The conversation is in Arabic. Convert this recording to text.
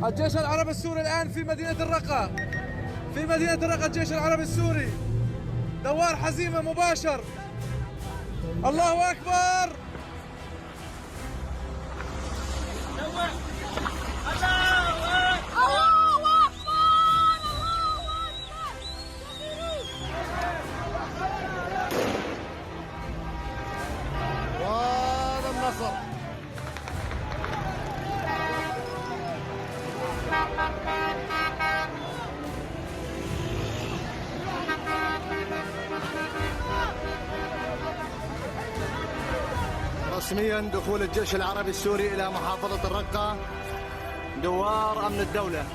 الجيش العربي السوري الآن في مدينة الرقة. في مدينة الرقة الجيش العربي السوري. دوار حزيمة مباشر. الله أكبر. وهذا النصر. رسميا دخول الجيش العربي السوري إلى محافظة الرقة دوار أمن الدولة.